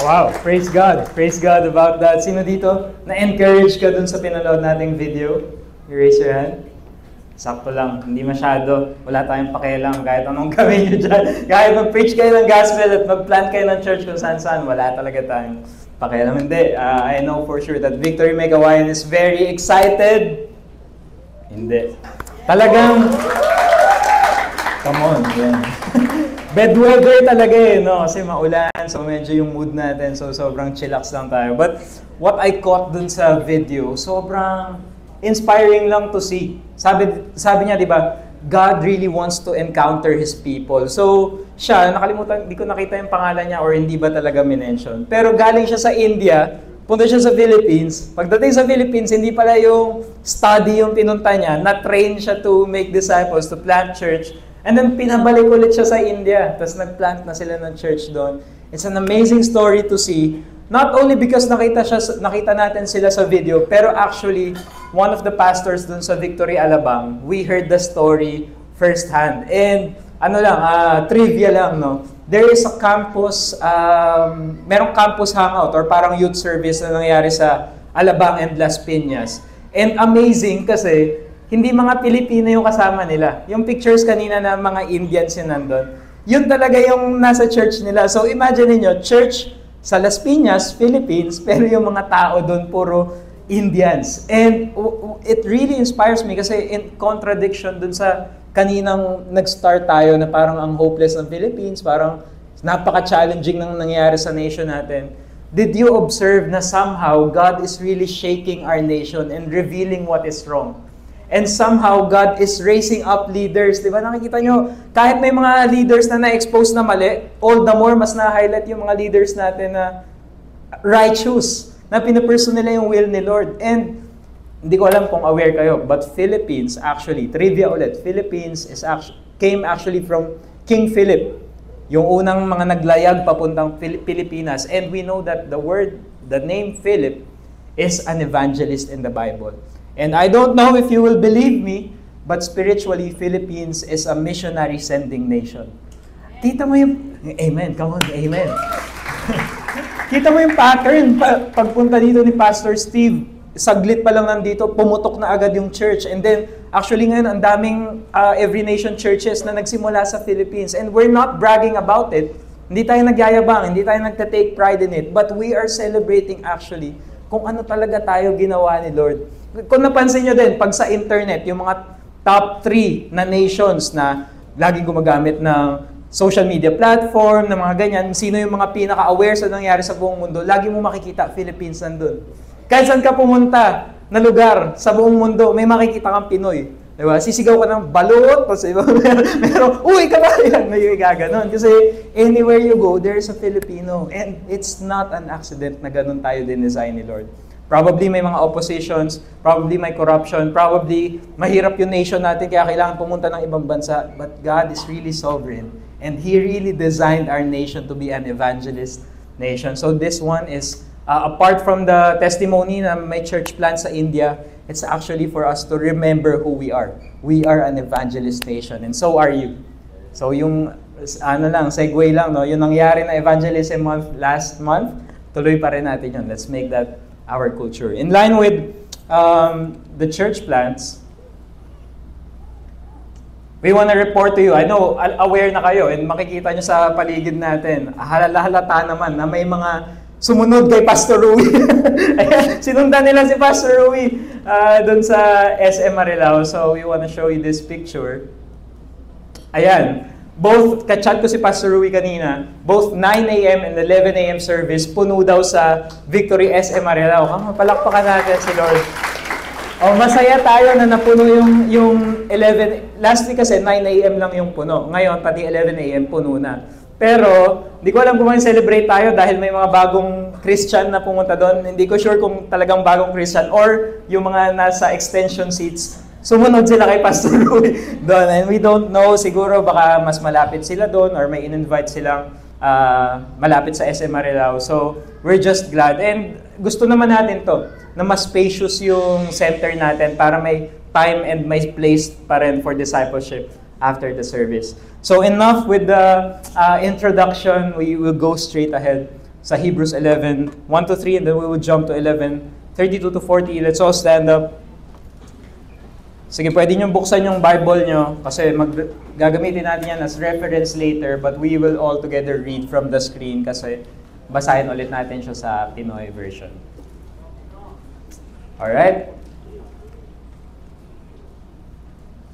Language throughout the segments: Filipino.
Wow, praise God. Praise God about that. Sino dito na-encourage ka dun sa pinanood nating video? You raise your hand. Sakto lang, hindi masyado. Wala tayong pakialam kahit anong gawin nyo dyan. Kahit mag-preach kayo ng gospel at mag-plant kayo ng church kung saan-saan, wala talaga tayong pakialam. Hindi, I know for sure that Victory Megawayan is very excited. Hindi. Talagang, come on, yeah. Bad weather talaga no? Kasi maulan, so medyo yung mood natin, so sobrang chillax lang tayo. But what I caught dun sa video, sobrang inspiring lang to see. Sabi niya, di ba, God really wants to encounter His people. So, siya, nakalimutan, di ko nakita yung pangalan niya or hindi ba talaga minention. Pero galing siya sa India, punta siya sa Philippines. Pagdating sa Philippines, hindi pala yung study yung pinunta niya, na-train siya to make disciples, to plant church. And then pinabalik ulit siya sa India. Tapos nag-plant na sila ng church doon. It's an amazing story to see. Not only because nakita natin sila sa video, pero actually, one of the pastors doon sa Victory Alabang, we heard the story firsthand. And trivia lang, no? There is a campus, merong campus hangout or parang youth service na nangyari sa Alabang and Las Piñas. And amazing kasi, hindi mga Pilipino yung kasama nila. Yung pictures kanina na mga Indians yun nandun, yun talaga yung nasa church nila. So imagine niyo, church sa Las Piñas, Philippines, pero yung mga tao doon puro Indians. And it really inspires me kasi in contradiction dun sa kaninang nag-start tayo na parang ang hopeless ng Philippines, parang napaka-challenging ng nangyayari sa nation natin. Did you observe na somehow God is really shaking our nation and revealing what is wrong? And somehow, God is raising up leaders. Di ba nakikita nyo, kahit may mga leaders na na-expose na mali, all the more mas na-highlight yung mga leaders natin na righteous, na pinapursue nila yung will ni Lord. And hindi ko alam kung aware kayo, but Philippines actually, trivia ulit, Philippines came actually from King Philip, yung unang mga naglayag papuntang Pilipinas. And we know that the name Philip is an evangelist in the Bible. And I don't know if you will believe me, but spiritually, Philippines is a missionary sending nation. Kita mo yung, amen, come on, amen. Kita mo yung pattern, pagpunta dito ni Pastor Steve, saglit pa lang nandito, pumutok na agad yung church. And then, actually ngayon, ang daming Every Nation churches na nagsimula sa Philippines. And we're not bragging about it. Hindi tayo nagyayabang, hindi tayo nagta-take pride in it. But we are celebrating actually kung ano talaga tayo ginawa ni Lord. Kung napansin nyo din, pag sa internet, yung mga top 3 na nations na laging gumagamit ng social media platform, na mga ganyan, sino yung mga pinaka-aware sa nangyari sa buong mundo, lagi mo makikita, Philippines nandun. Kahit saan ka pumunta na lugar sa buong mundo, may makikita kang Pinoy. Diba? Sisigaw ka ng balot, tapos pero uy, ka ba? May gaganon. Kasi anywhere you go, there's a Filipino. And it's not an accident na ganun tayo din-design ni Lord. Probably may mga oppositions, probably may corruption, probably mahirap yung nation natin kaya kailangan pumunta ng ibang bansa. But God is really sovereign. And He really designed our nation to be an evangelist nation. So this one is, apart from the testimony na may church plant sa India, it's actually for us to remember who we are. We are an evangelist nation, and so are you. So yung, segue lang, no? Yung nangyari na evangelism month last month, tuloy pa rin natin yun. Let's make that our culture. In line with the church plants, we want to report to you. I know, aware na kayo, and makikita nyo sa paligid natin, halata naman na may mga sumunod kay Pastor Rui. Ayan, sinundan nila si Pastor Rui doon sa SM Marilao. So we want to show you this picture. Ayan. Both, kachat ko si Pastor Rui kanina, both 9 a.m. and 11 a.m. service, puno daw sa Victory SM Marilao. Palakpakan natin si Lord. Masaya tayo na napuno yung 11, last week kasi 9 a.m. lang yung puno. Ngayon, pati 11 a.m. puno na. Pero, hindi ko alam kung celebrate tayo dahil may mga bagong Christian na pumunta doon. Hindi ko sure kung talagang bagong Christian or yung mga nasa extension seats. Sumunod sila kay Pastor Rui doon. And we don't know, siguro baka mas malapit sila doon or may in-invite silang malapit sa SM Marilao. So, we're just glad. And gusto naman natin to, na mas spacious yung center natin para may time and may place pa rin for discipleship after the service. So, enough with the introduction. We will go straight ahead sa Hebrews 11, 1 to 3, and then we will jump to 11, 32 to 40. Let's all stand up. Sige, pwede nyo buksan yung Bible nyo kasi gagamitin natin yan as reference later, but we will all together read from the screen kasi basahin ulit natin siya sa Pinoy version. Alright?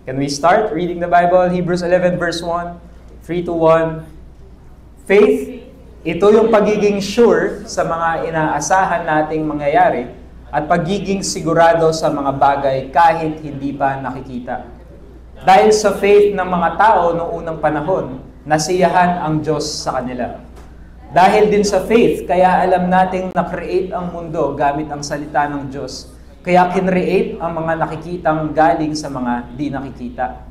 Can we start reading the Bible? Hebrews 11 verse 1, 3 to 1. Faith, ito yung pagiging sure sa mga inaasahan nating mangyayari at pagiging sigurado sa mga bagay kahit hindi pa nakikita. Dahil sa faith ng mga tao noong unang panahon, nasiyahan ang Diyos sa kanila. Dahil din sa faith, kaya alam nating na-create ang mundo gamit ang salita ng Diyos. Kaya kinreate ang mga nakikitang galing sa mga di nakikita.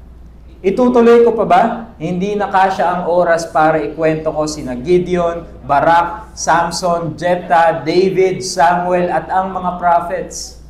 Itutuloy ko pa ba? Hindi na kasya ang oras para ikwento ko sina Gideon, Barak, Samson, Jephthah, David, Samuel at ang mga prophets.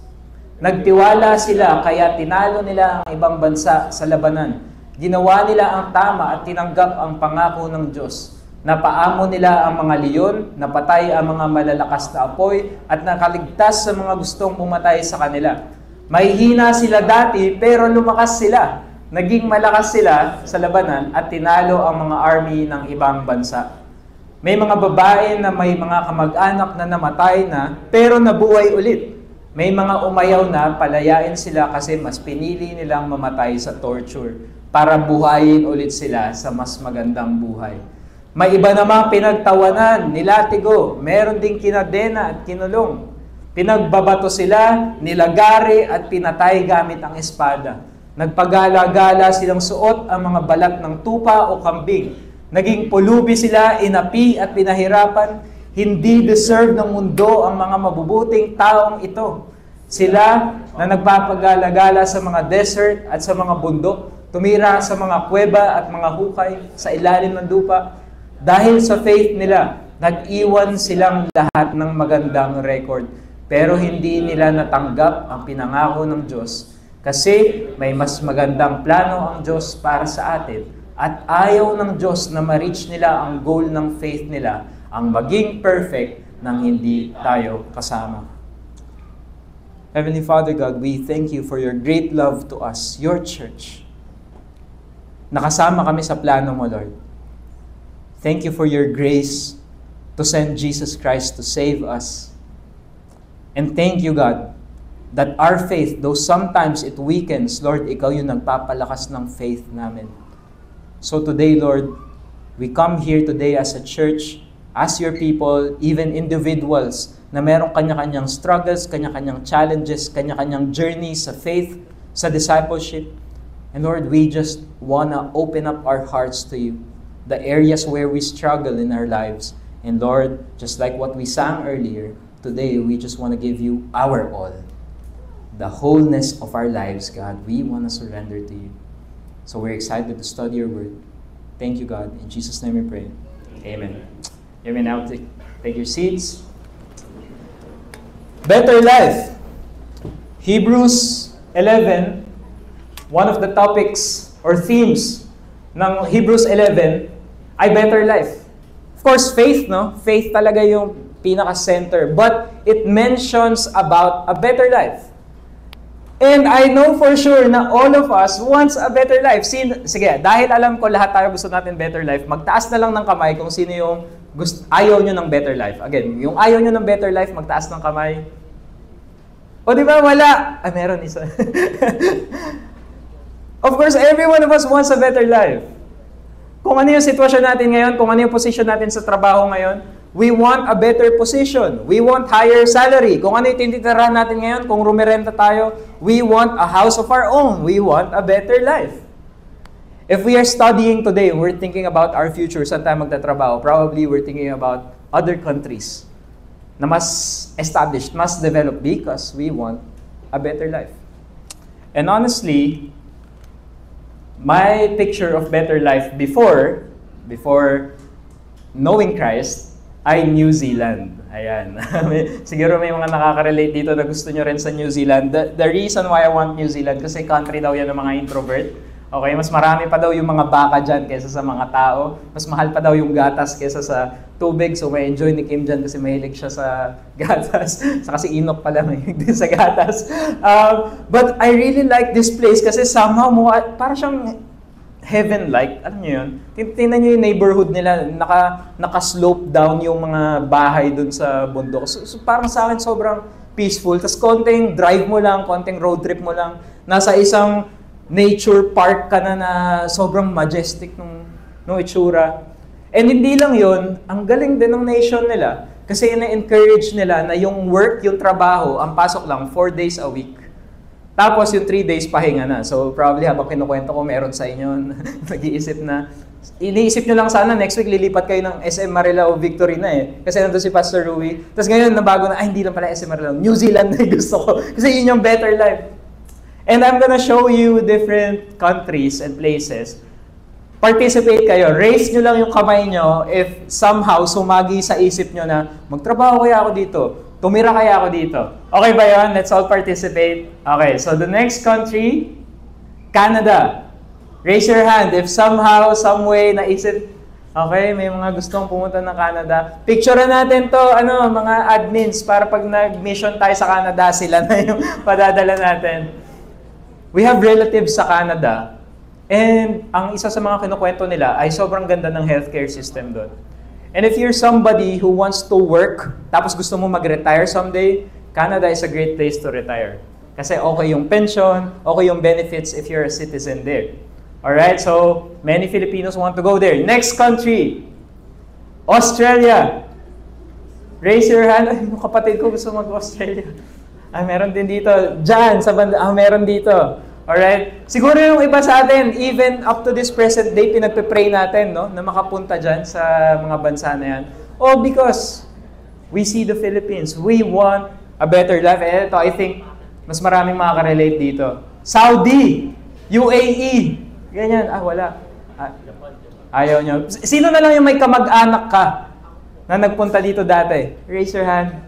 Nagtiwala sila kaya tinalo nila ang ibang bansa sa labanan. Ginawa nila ang tama at tinanggap ang pangako ng Diyos. Napaamo nila ang mga leon, napatay ang mga malalakas na apoy at nakaligtas sa mga gustong pumatay sa kanila. May hina sila dati pero lumakas sila. Naging malakas sila sa labanan at tinalo ang mga army ng ibang bansa. May mga babae na may mga kamag-anak na namatay na pero nabuhay ulit. May mga umayaw na palayain sila kasi mas pinili nilang mamatay sa torture para buhayin ulit sila sa mas magandang buhay. May iba namang pinagtawanan, nilatigo, meron ding kinadena at kinulong. Pinagbabato sila, nilagari at pinatay gamit ang espada. Nagpagala-gala silang suot ang mga balat ng tupa o kambing. Naging pulubi sila, inapi at pinahirapan. Hindi deserve ng mundo ang mga mabubuting taong ito. Sila na nagpapagala-gala sa mga desert at sa mga bundok, tumira sa mga kuweba at mga hukay sa ilalim ng lupa. Dahil sa faith nila, nag-iwan silang lahat ng magandang record. Pero hindi nila natanggap ang pinangako ng Diyos. Kasi may mas magandang plano ang Diyos para sa atin at ayaw ng Diyos na ma-reach nila ang goal ng faith nila, ang maging perfect nang hindi tayo kasama. Heavenly Father God, we thank you for your great love to us, your church. Nakasama kami sa plano mo, Lord. Thank you for your grace to send Jesus Christ to save us. And thank you, God, that our faith, though sometimes it weakens, Lord, ikaw yung nagpapalakas ng faith namin. So today, Lord, we come here today as a church, as your people, even individuals, na merong kanya-kanyang struggles, kanya-kanyang challenges, kanya-kanyang journey sa faith, sa discipleship. And Lord, we just wanna open up our hearts to you, the areas where we struggle in our lives. And Lord, just like what we sang earlier, today we just wanna give you our all. The wholeness of our lives, God, we want to surrender to you. So we're excited to study your word. Thank you, God. In Jesus' name we pray. Amen. You may now take your seats. Better life. Hebrews 11, one of the topics or themes ng Hebrews 11 ay better life. Of course, faith, no? Faith talaga yung pinaka-center. But it mentions about a better life. And I know for sure na all of us wants a better life. Sige, dahil alam ko lahat tayo gusto natin better life, magtaas na lang ng kamay kung sino yung ayaw nyo ng better life. Again, yung ayaw nyo ng better life, magtaas ng kamay. O di ba, wala? Ah, meron isa. Of course, every one of us wants a better life. Kung ano yung sitwasyon natin ngayon, kung ano yung position natin sa trabaho ngayon, we want a better position. We want higher salary. Kung ano yung tinitirahan natin ngayon, kung rumirenta tayo, we want a house of our own. We want a better life. If we are studying today, we're thinking about our future, saan tayo magtatrabaho, probably we're thinking about other countries na mas established, mas developed because we want a better life. And honestly, my picture of better life before knowing Christ, ay New Zealand. Ayan. Siguro may mga nakaka-relate dito na gusto nyo rin sa New Zealand. The reason why I want New Zealand, kasi country daw yan ng mga introvert. Okay, mas marami pa daw yung mga baka dyan kaysa sa mga tao. Mas mahal pa daw yung gatas kaysa sa tubig. So may enjoy ni Kim dyan kasi mahilig siya sa gatas. Saka si Enoch pala mahilig din sa gatas. But I really like this place kasi somehow parang siyang heaven-like. Alam niyo yun? Tingnan niyo yung neighborhood nila. Naka-slope down yung mga bahay dun sa bundok. So parang sa akin sobrang peaceful. Tapos konting drive mo lang, konting road trip mo lang. Nasa isang nature park ka na sobrang majestic nung itsura. And hindi lang yun, ang galing din ng nation nila kasi ina-encourage nila na yung work, yung trabaho, ang pasok lang 4 days a week. Tapos yung 3 days pahinga na. So probably habang kinukwento ko meron sa inyo nag-iisip na, iniisip nyo lang sana next week lilipat kayo ng SM Marilao Victory na eh. Kasi nandun si Pastor Rui. Tapos ngayon nabago na, hindi lang pala SM Marilao, New Zealand na yung gusto ko. Kasi yun yung better life. And I'm gonna show you different countries and places. Participate kayo. Raise nyo lang yung kamay nyo if somehow sumagi sa isip nyo na magtrabaho kaya ako dito, tumira kaya ako dito. Okay ba yun? Let's all participate. Okay, so the next country, Canada. Raise your hand if somehow, some way, naisip, okay, may mga gustong pumunta ng Canada. Picturean natin to, mga admins, para pag nag-mission tayo sa Canada, sila na yung padadala natin. We have relatives sa Canada, and ang isa sa mga kinukwento nila ay sobrang ganda ng healthcare system doon. And if you're somebody who wants to work, tapos gusto mo mag-retire someday, Canada is a great place to retire. Kasi okay yung pension, okay yung benefits if you're a citizen there. Alright, so many Filipinos want to go there. Next country, Australia. Raise your hand. Ay, yung kapatid ko gusto mag-Australia. Meron din dito. Diyan, sa banda. Meron dito. Alright? Siguro yung iba sa atin, even up to this present day, pinagpe-pray natin, no? Na makapunta dyan sa mga bansa na yan. All because we see the Philippines. We want a better life. And ito, I think, mas maraming makaka-relate dito. Saudi! UAE! Ganyan. Wala. Ayaw nyo. Sino na lang yung may kamag-anak ka na nagpunta dito dati? Raise your hand.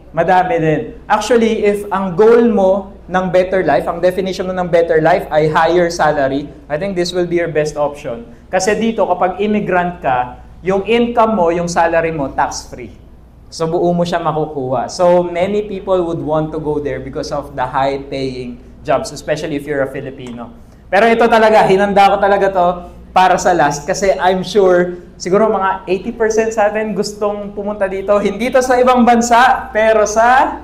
Madami din. Actually, if ang goal mo ng better life, ang definition mo ng better life ay higher salary, I think this will be your best option. Kasi dito, kapag immigrant ka, yung income mo, yung salary mo, tax-free. So, buo mo siya makukuha. So, many people would want to go there because of the high-paying jobs, especially if you're a Filipino. Pero ito talaga, hinanda ko talaga to para sa last kasi I'm sure siguro mga 80% sa atin gustong pumunta dito. Hindi to sa ibang bansa, pero sa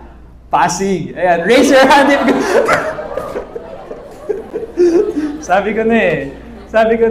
Pasig. Ayan, raise your hand if... Sabi ko na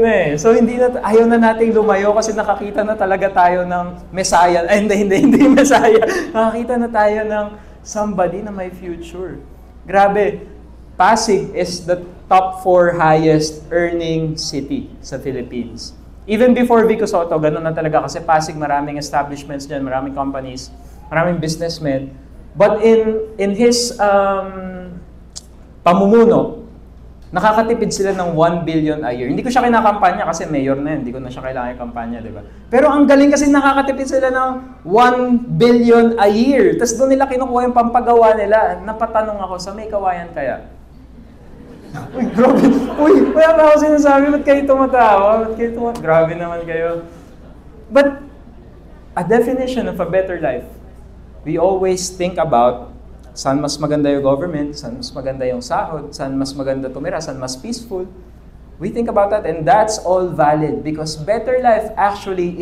eh. So ayaw na nating lumayo kasi nakakita na talaga tayo ng Messiah. Ay, hindi Messiah. Nakakita na tayo ng somebody na may future. Grabe. Pasig is the top 4 highest earning city sa Philippines. Even before Vico Soto, ganun na talaga kasi Pasig maraming establishments dyan, maraming companies, maraming businessmen. But in his pamumuno, nakakatipid sila ng 1 billion a year. Hindi ko siya kinakampanya kasi mayor na yun, hindi ko na siya kailangan kampanya, di ba? Pero ang galing kasi nakakatipid sila ng 1 billion a year. Tapos doon nila kinukuha yung pampagawa nila. Napatanong ako, sa may kawayan kaya? Uy, grabe. Uy, wala pa ako sinasabi. Ba't kayo tumatawa? Grabe naman kayo. But, a definition of a better life, we always think about saan mas maganda yung government, saan mas maganda yung sahod, saan mas maganda tumira, saan mas peaceful. We think about that and that's all valid because better life actually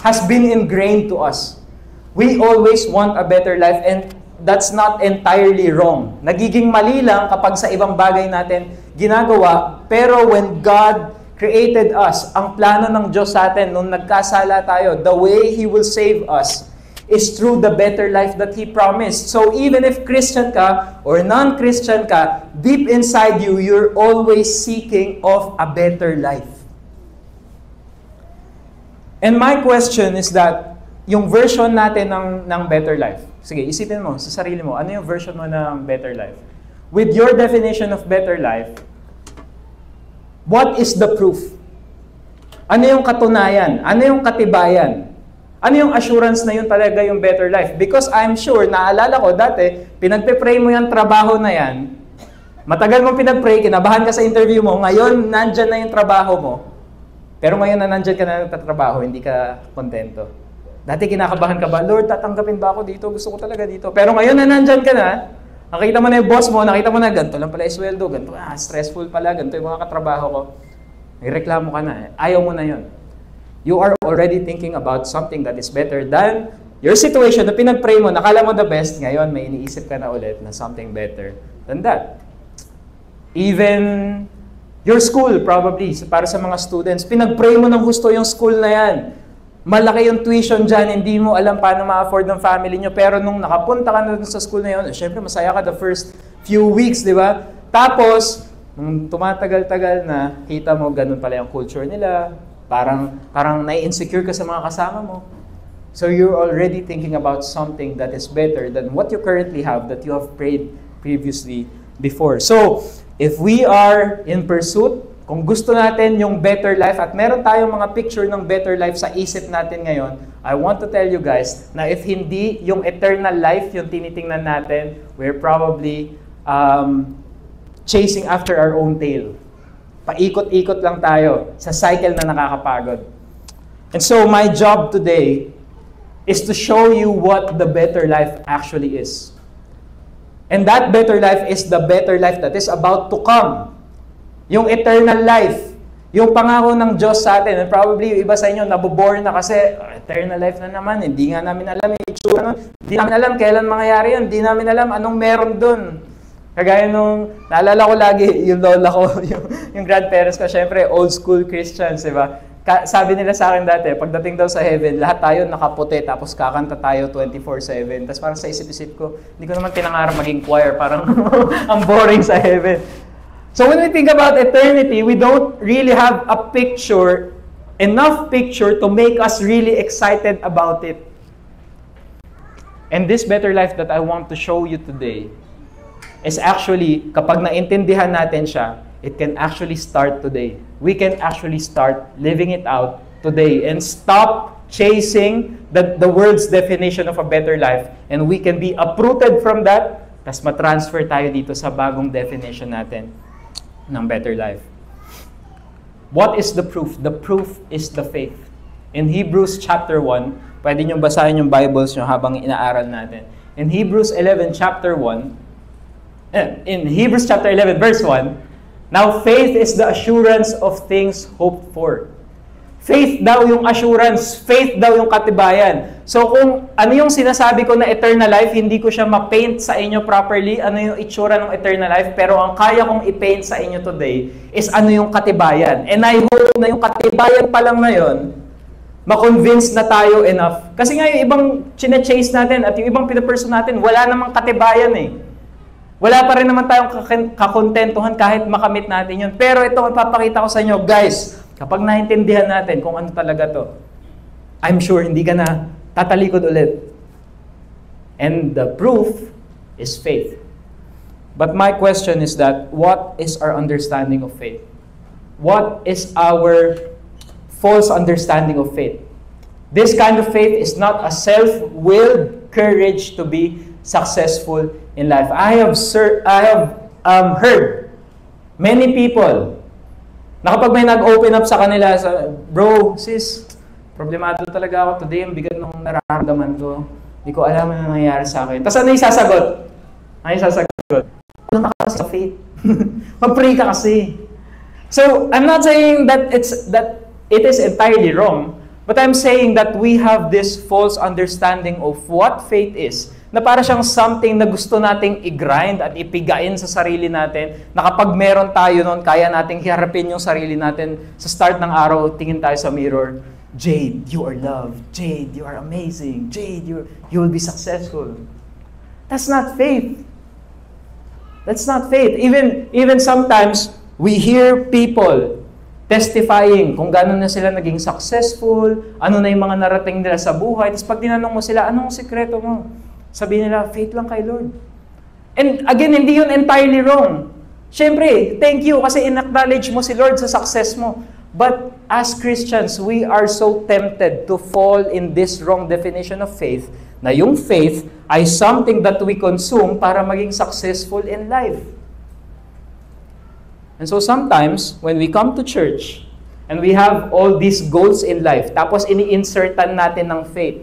has been ingrained to us. We always want a better life and that's not entirely wrong. Nagiging mali lang kapag sa ibang bagay natin ginagawa, pero when God created us, ang plano ng Diyos sa atin, nung nagkasala tayo, the way He will save us is through the better life that He promised. So even if Christian ka or non-Christian ka, deep inside you, you're always seeking of a better life. And my question is that, yung version natin ng better life, sige, isipin mo sa sarili mo, ano yung version mo ng better life? With your definition of better life, what is the proof? Ano yung katunayan? Ano yung katibayan? Ano yung assurance na yun talaga yung better life? Because I'm sure, naalala ko dati, pinagpe-pray mo yung trabaho na yan, Matagal mong pinag-pray, kinabahan ka sa interview mo, ngayon nandyan na yung trabaho mo. Pero ngayon na nandyan ka na nagtatrabaho, hindi ka kontento. Dati kinakabahan ka ba, Lord, tatanggapin ba ako dito? Gusto ko talaga dito. Pero ngayon na nandyan ka na, nakita mo na yung boss mo, nakita mo na, ganito lang pala yung sweldo, ganito, stressful pala, ganito yung mga katrabaho ko. May reklamo ka na, ayaw mo na yon. You are already thinking about something that is better than your situation na pinag-pray mo, nakala mo the best, ngayon may iniisip ka na ulit na something better than that. Even your school, probably, para sa mga students, pinag-pray mo ng gusto yung school na yan. Malaki yung tuition dyan, hindi mo alam paano ma-afford ng family nyo, pero nung nakapunta ka na sa school na yun, syempre masaya ka the first few weeks, di ba? Tapos, nung tumatagal-tagal na, kita mo ganun pala yung culture nila, parang nai-insecure ka sa mga kasama mo. So you're already thinking about something that is better than what you currently have, that you have prayed previously before. So, if we are in pursuit, kung gusto natin yung better life at meron tayong mga picture ng better life sa isip natin ngayon, I want to tell you guys na if hindi yung eternal life yung tinitingnan natin, we're probably chasing after our own tail. Paikot-ikot lang tayo sa cycle na nakakapagod. And so my job today is to show you what the better life actually is. And that better life is the better life that is about to come. Yung eternal life. Yung pangako ng Diyos sa atin. And probably yung iba sa inyo nabobore na kasi eternal life na naman. Hindi nga namin alam yung itsura. Hindi namin alam kailan mangyayari yun. Hindi namin alam anong meron dun. Kagaya nung, naalala ko lagi yung lola ko, yung grandparents ko, syempre old school Christians, diba? Sabi nila sa akin dati, pagdating daw sa heaven, lahat tayo nakaputi, tapos kakanta tayo 24/7. Tapos parang sa isip-isip ko, hindi ko naman pinangarap maging choir, parang ang boring sa heaven. So when we think about eternity, we don't really have a picture, enough picture to make us really excited about it. And this better life that I want to show you today is actually, kapag naintindihan natin siya, it can actually start today. We can actually start living it out today and stop chasing the world's definition of a better life, and we can be uprooted from that, tas matransfer tayo dito sa bagong definition natin ng better life. What is the proof? The proof is the faith. In Hebrews chapter 1, pwede nyo basahin yung Bibles nyo habang inaaral natin. In Hebrews 11 chapter 1, in Hebrews chapter 11 verse 1, now faith is the assurance of things hoped for. Faith daw yung assurance, faith daw yung katibayan. So kung ano yung sinasabi ko na eternal life, hindi ko siya ma-paint sa inyo properly, ano yung itsura ng eternal life, pero ang kaya kong i-paint sa inyo today is ano yung katibayan. And I hope na yung katibayan pa lang na yun, ma-convince na tayo enough. Kasi nga yung ibang chine-chase natin at yung ibang pinaperson natin, wala namang katibayan eh. Wala pa rin naman tayong kakontentuhan kahit makamit natin yun. Pero ito ang ipapakita ko sa inyo, guys, kapag naintindihan natin kung ano talaga to, I'm sure hindi ka na tatalikod ulit. And the proof is faith. But my question is that, what is our understanding of faith? What is our false understanding of faith? This kind of faith is not a self-willed courage to be successful in life. I have heard many people na kapag may nag-open up sa kanila, bro, sis, problemado talaga ako today, ang bigat ng nararamdaman ko. Hindi ko alam ano nangyayari sa akin. Tapos ano yung sasagot? Ano yung sasagot? Ano ka sa faith? Mag-pray ka kasi. So, I'm not saying that it is entirely wrong, but I'm saying that we have this false understanding of what faith is, na para siyang something na gusto nating i-grind at ipigain sa sarili natin, na kapag meron tayo nun, kaya nating hiharapin yung sarili natin sa start ng araw, tingin tayo sa mirror, Jade, you are loved. Jade, you are amazing. Jade, you will be successful. That's not faith. That's not faith. Even sometimes, we hear people testifying kung gano'n na sila naging successful, ano na yung mga narating nila sa buhay. Tapos pag tinanong mo sila, anong sikreto mo? Sabihin nila, faith lang kay Lord. And again, hindi yun entirely wrong. Siyempre, thank you kasi in-acknowledge mo si Lord sa success mo. But as Christians, we are so tempted to fall in this wrong definition of faith, na yung faith ay something that we consume para maging successful in life. And so sometimes, when we come to church, and we have all these goals in life, tapos ini-insertan natin ng faith.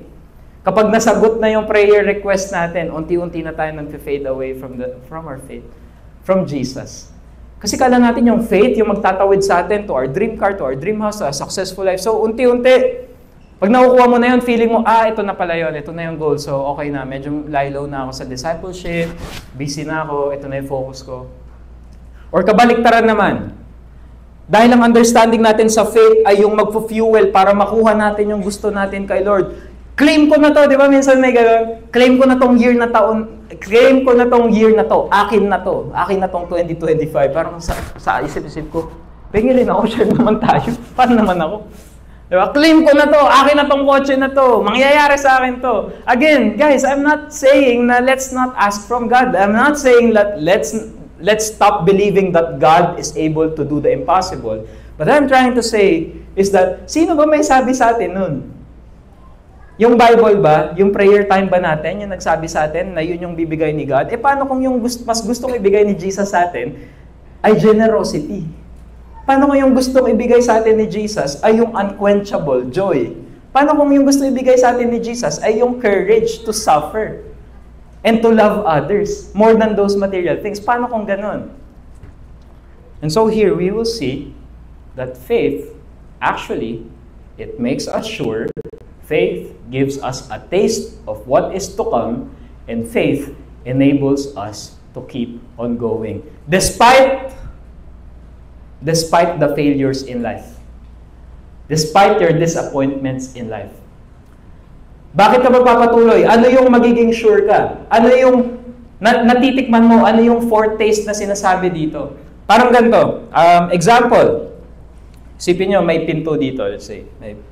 Kapag nasagot na yung prayer request natin, unti-unti na tayo nag-fade away from our faith, from Jesus. Kasi kala natin yung faith, yung magtatawid sa atin to our dream car, to our dream house, to a successful life. So unti-unti, pag nakukuha mo na yun, feeling mo, ito na pala yun, ito na yung goal. So okay na, medyo lie-low na ako sa discipleship, busy na ako, ito na yung focus ko. Or kabaliktaran naman, dahil ang understanding natin sa faith ay yung magfu-fuel para makuha natin yung gusto natin kay Lord. Claim ko na to, di ba minsan may gano'n? Claim ko na tong year na taon, claim ko na tong year na to, akin na tong 2025. Parang sa isip-isip ko, pingilin ako, share naman tayo. Paano naman ako? Di ba? Claim ko na to, akin na tong kotse na to, mangyayari sa akin to. Again, guys, I'm not saying na let's not ask from God. I'm not saying that let's stop believing that God is able to do the impossible. But what I'm trying to say is that, sino ba may sabi sa atin nun? Yung Bible ba, yung prayer time ba natin, yung nagsabi sa atin na yun yung bibigay ni God? Paano kung yung mas gustong ibigay ni Jesus sa atin ay generosity? Paano kung yung gustong ibigay sa atin ni Jesus ay yung unquenchable joy? Paano kung yung gustong ibigay sa atin ni Jesus ay yung courage to suffer and to love others more than those material things? Paano kung ganun? And so here we will see that faith, actually, it makes us sure. Faith gives us a taste of what is to come, and faith enables us to keep on going. Despite the failures in life. Despite your disappointments in life. Bakit ka magpapatuloy? Ano yung magiging sure ka? Ano yung natitikman mo? Ano yung foretaste na sinasabi dito? Parang ganito. Example. Isipin nyo, may pinto dito, let's say.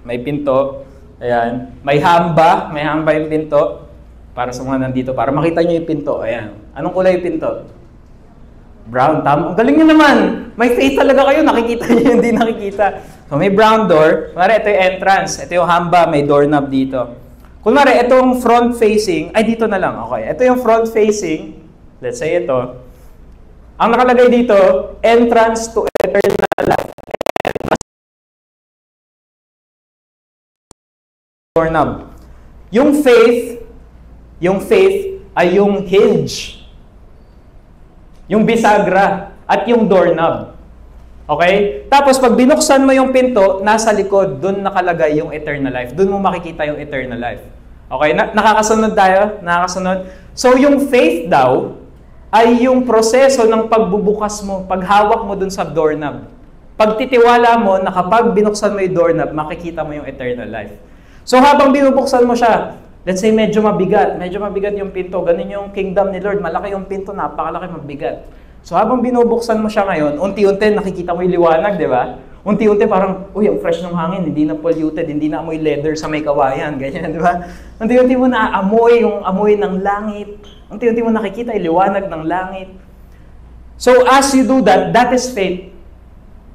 May pinto. Ayan. May hamba yung pinto. Para sa mga nandito, para makita nyo yung pinto. Ayan. Anong kulay yung pinto? Brown. Tama. Ang galing nyo naman. May faith talaga kayo. Nakikita nyo, hindi nakikita. So may brown door. Kunwari, ito yung entrance. Ito yung hamba. May doorknob dito. Kunwari, itong front facing. Ay, dito na lang. Okay. Ito yung front facing. Let's say ito. Ang nakalagay dito, entrance to eternal life. Doorknob. Yung faith ay yung hinge. Yung bisagra at yung doorknob. Okay? Tapos pag binuksan mo yung pinto, nasa likod, dun nakalagay yung eternal life. Dun mo makikita yung eternal life. Okay? Nakakasunod tayo? Nakakasunod? So yung faith daw ay yung proseso ng pagbubukas mo, paghawak mo dun sa doorknob. Pagtitiwala mo na kapag binuksan mo yung doorknob, makikita mo yung eternal life. So habang binubuksan mo siya, let's say medyo mabigat yung pinto, ganun yung kingdom ni Lord, malaki yung pinto, napakalaki, mabigat. So habang binubuksan mo siya ngayon, unti-unti nakikita mo yung liwanag, di ba? Unti-unti parang, ang fresh ng hangin, hindi na polluted, hindi na amoy leather sa may kawayan, ganyan, di ba? Unti-unti mo naaamoy yung amoy ng langit, unti-unti mo nakikita yung liwanag ng langit. So as you do that, that is faith.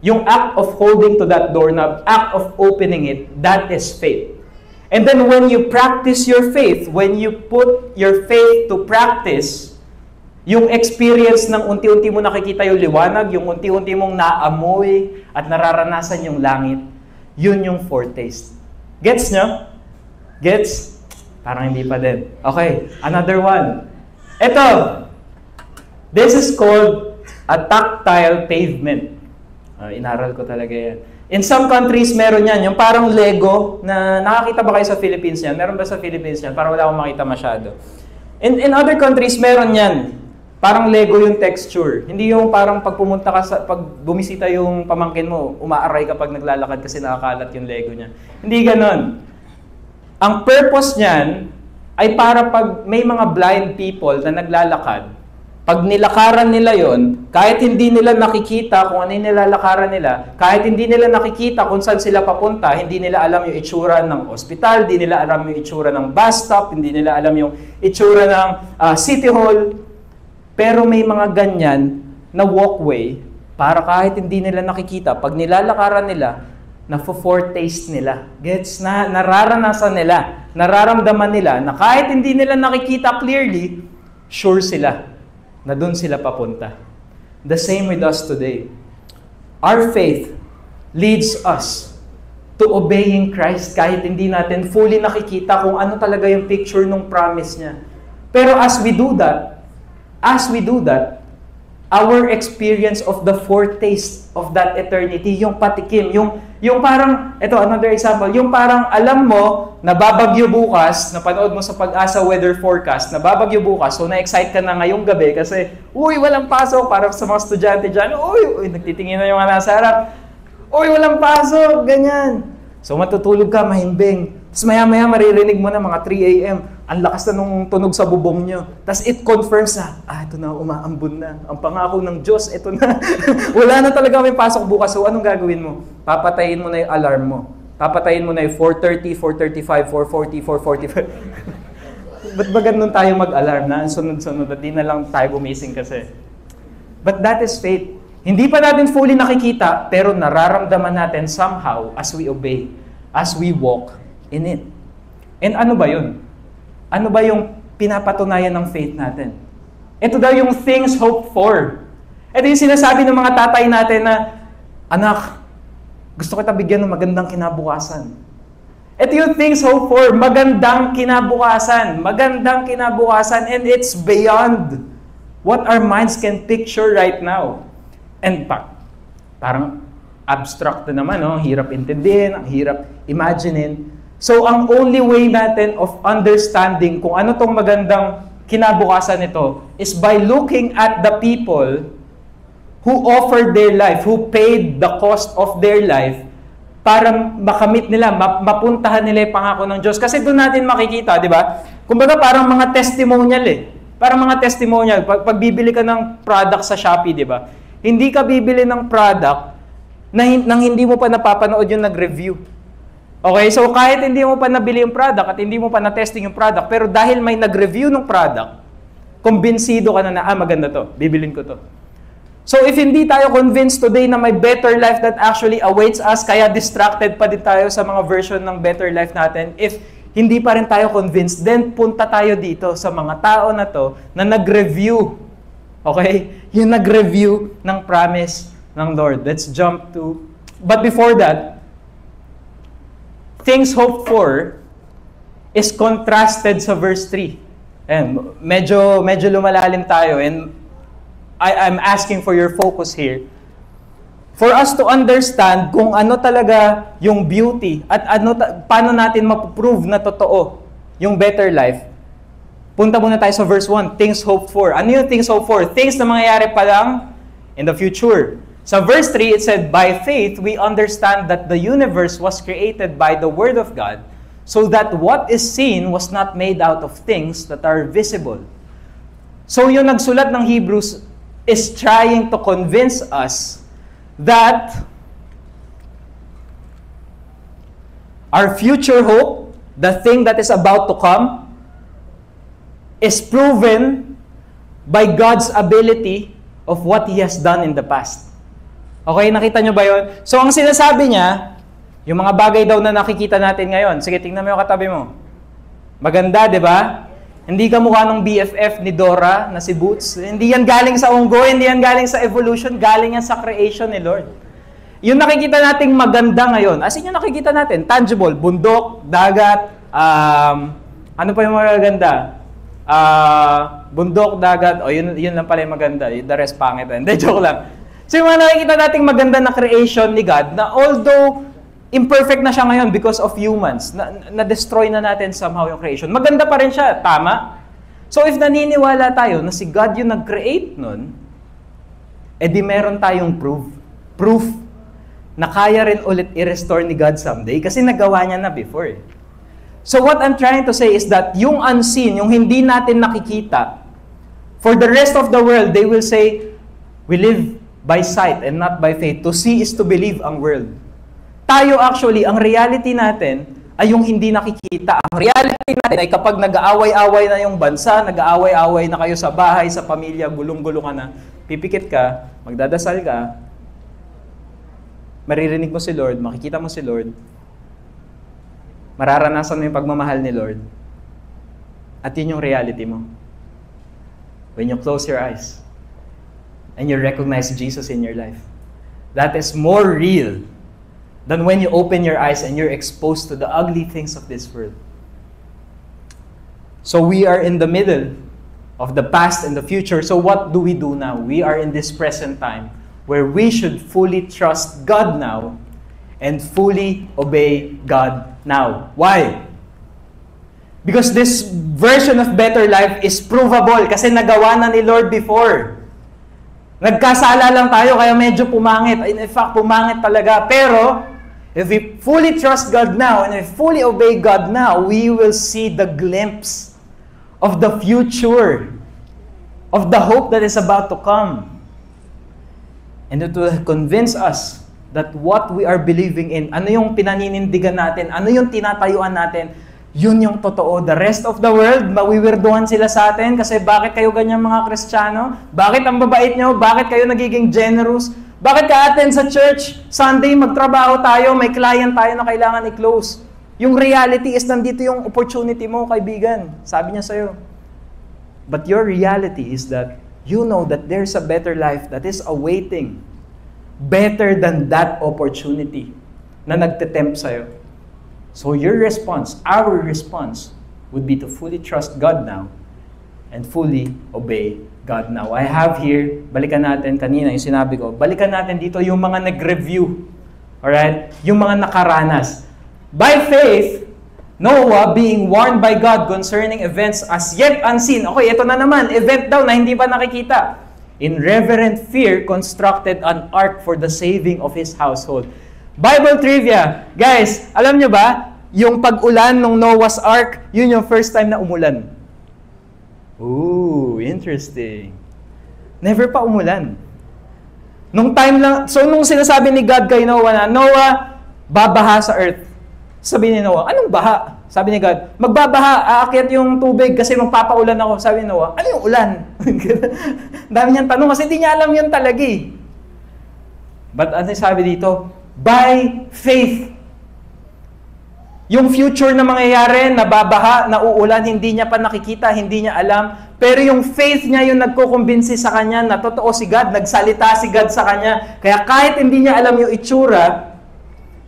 Yung act of holding to that doorknob, act of opening it, that is faith. And then when you practice your faith, when you put your faith to practice, yung experience ng unti-unti mo nakikita yung liwanag, yung unti-unti mong naamoy at nararanasan yung langit, yun yung foretaste. Gets nyo? Gets? Parang hindi pa din. Okay, another one. Ito. This is called a tactile pavement. Inaral ko talaga yan. In some countries, meron yan. Yung parang Lego na nakakita ba kayo sa Philippines yan? Meron ba sa Philippines yan? Parang wala akong makita masyado. In other countries, meron yan. Parang Lego yung texture. Hindi yung parang pag pumunta ka pag bumisita yung pamangkin mo, umaaray kapag naglalakad kasi nakakalat yung Lego niya. Hindi ganon. Ang purpose niyan ay para pag may mga blind people na naglalakad, pag nilakaran nila yon, kahit hindi nila nakikita kung ano yung nilalakaran nila, kahit hindi nila nakikita kung saan sila papunta, hindi nila alam yung itsura ng ospital, hindi nila alam yung itsura ng bus stop, hindi nila alam yung itsura ng city hall, pero may mga ganyan na walkway para kahit hindi nila nakikita, pag nilalakaran nila, na-foretaste nila. Gets? Nararanasan nila, nararamdaman nila na kahit hindi nila nakikita clearly, sure sila na doon sila papunta. The same with us today. Our faith leads us to obeying Christ kahit hindi natin fully nakikita kung ano talaga yung picture ng promise niya. Pero as we do that, our experience of the foretaste of that eternity, yung patikim, yung parang, ito, another example, yung parang alam mo, nababagyo bukas, napanood mo sa Pag-asa weather forecast, nababagyo bukas, so na-excite ka na ngayong gabi kasi, uy, walang pasok, parang sa mga estudyante dyan, uy, nagtitingin na yung mga nasa harap, uy, walang pasok, ganyan. So matutulog ka, mahimbing. Tapos maya-maya maririnig mo na mga 3 a.m. Ang lakas na nung tunog sa bubong nyo. Tapos it confirms na, ito na, umaambon na. Ang pangako ng Diyos, ito na. Wala na talaga may pasok bukas. So anong gagawin mo? Papatayin mo na yung alarm mo. Papatayin mo na yung 4:30, 4:35, 4:40, 4:45. Ba't ba ganun tayo mag-alarm na? Sunod-sunod at di na lang tayo gumising kasi. But that is faith. Hindi pa natin fully nakikita, pero nararamdaman natin somehow as we obey, as we walk in it. And ano ba yun? Ano ba yung pinapatunayan ng faith natin? Ito daw yung things hoped for. Ito yung sinasabi ng mga tatay natin na, anak, gusto kita bigyan ng magandang kinabukasan. Ito yung things hoped for, magandang kinabukasan. Magandang kinabukasan, and it's beyond what our minds can picture right now. And parang abstract na naman, no? Hirap intindihin, ang hirap imaginein. So, ang only way natin of understanding kung ano tong magandang kinabukasan nito is by looking at the people who offered their life, who paid the cost of their life para makamit nila, mapuntahan nila yung pangako ng Diyos. Kasi doon natin makikita, di ba? Kumbaga parang mga testimonial Parang mga testimonial. Pag bibili ka ng product sa Shopee, di ba? Hindi ka bibili ng product nang hindi mo pa napapanood yung nag-review. Okay, so kahit hindi mo pa nabili yung product at hindi mo pa na-testing yung product, pero dahil may nag-review ng product, kumbinsido ka na maganda to, bibilin ko to. So if hindi tayo convinced today na may better life that actually awaits us, kaya distracted pa din tayo sa mga version ng better life natin, if hindi pa rin tayo convinced, then punta tayo dito sa mga tao na to na nag-review. Okay? Yung nag-review ng promise ng Lord. Let's jump to... But before that, things hoped for is contrasted sa verse 3. And medyo lumalalim tayo, and I'm asking for your focus here. For us to understand kung ano talaga yung beauty at paano natin mapuprove na totoo yung better life, punta muna tayo sa verse 1, things hoped for. Ano yung things hoped for? Things na mangyayari pa lang in the future. Sa verse 3, it said, by faith, we understand that the universe was created by the Word of God, so that what is seen was not made out of things that are visible. So yung nagsulat ng Hebrews is trying to convince us that our future hope, the thing that is about to come, is proven by God's ability of what He has done in the past. Okay, nakita nyo ba yun? So, ang sinasabi niya, yung mga bagay daw na nakikita natin ngayon, sige, tingnan mo yung katabi mo. Maganda, di ba? Hindi ka mukha ng BFF ni Dora na si Boots. Hindi yan galing sa unggoy, hindi yan galing sa evolution, galing yan sa creation ni Lord. Yung nakikita nating maganda ngayon, as in yung nakikita natin, tangible, bundok, dagat, ano pa yung maganda? Bundok, dagat, yun lang pala yung maganda. The rest pangit. Hindi, joke lang. So yung mga nakikita nating maganda na creation ni God, na although imperfect na siya ngayon because of humans, na-destroy na natin somehow yung creation, maganda pa rin siya, tama? So if naniniwala tayo na si God yung nag-create nun, edi meron tayong proof na kaya rin ulit i-restore ni God someday kasi nagawa niya na before. So what I'm trying to say is that yung unseen, yung hindi natin nakikita, for the rest of the world, they will say, we live by sight and not by faith. To see is to believe ang world. Tayo actually, ang reality natin ay yung hindi nakikita. Ang reality natin ay kapag nag-aaway-away na yung bansa, nag-aaway-away na kayo sa bahay, sa pamilya, gulong-gulo ka na, pipikit ka, magdadasal ka, maririnig mo si Lord, makikita mo si Lord, mararanasan mo yung pagmamahal ni Lord, at yun yung reality mo. When you close your eyes, and you recognize Jesus in your life, that is more real than when you open your eyes and you're exposed to the ugly things of this world. So we are in the middle of the past and the future. So what do we do now? We are in this present time where we should fully trust God now and fully obey God now. Why? Because this version of better life is provable kasi nagawa na ni Lord before. Nagkasala lang tayo kaya medyo pumangit. In fact, pumangit talaga. Pero, if we fully trust God now and if we fully obey God now, we will see the glimpse of the future, of the hope that is about to come. And it will convince us that what we are believing in, ano yung pinaninindigan natin, ano yung tinatayuan natin, yun yung totoo. The rest of the world, mawiwirduhan sila sa atin kasi bakit kayo ganyan mga Kristiyano? Bakit ang babait nyo? Bakit kayo nagiging generous? Bakit ka atin sa church? Sunday, magtrabaho tayo, may client tayo na kailangan i-close. Yung reality is nandito yung opportunity mo, kaibigan. Sabi niya sa'yo. But your reality is that you know that there's a better life that is awaiting. Better than that opportunity na nagtetempt sa'yo. So your response, our response, would be to fully trust God now and fully obey God now. I have here, balikan natin kanina yung sinabi ko, balikan natin dito yung mga nag-review. Alright? Yung mga nakaranas. By faith, Noah being warned by God concerning events as yet unseen. Okay, ito na naman, event daw na hindi pa nakikita. In reverent fear, constructed an ark for the saving of his household. Bible trivia. Guys, alam nyo ba, yung pag-ulan ng Noah's Ark, yun yung first time na umulan. Ooh, interesting. Never pa umulan. Nung time lang, so nung sinasabi ni God kay Noah na, Noah, babaha sa earth. Sabi ni Noah, anong baha? Sabi ni God, magbabaha, aakyat yung tubig kasi magpapaulan ako. Sabi ni Noah, ano yung ulan? Dami niyang tanong kasi hindi niya alam yun talaga eh. But ano sabi dito? By faith. Yung future na mangyayari, nababaha, nauulan, hindi niya pa nakikita, hindi niya alam. Pero yung faith niya yung nagkukumbinsi sa kanya na totoo si God, nagsalita si God sa kanya. Kaya kahit hindi niya alam yung itsura,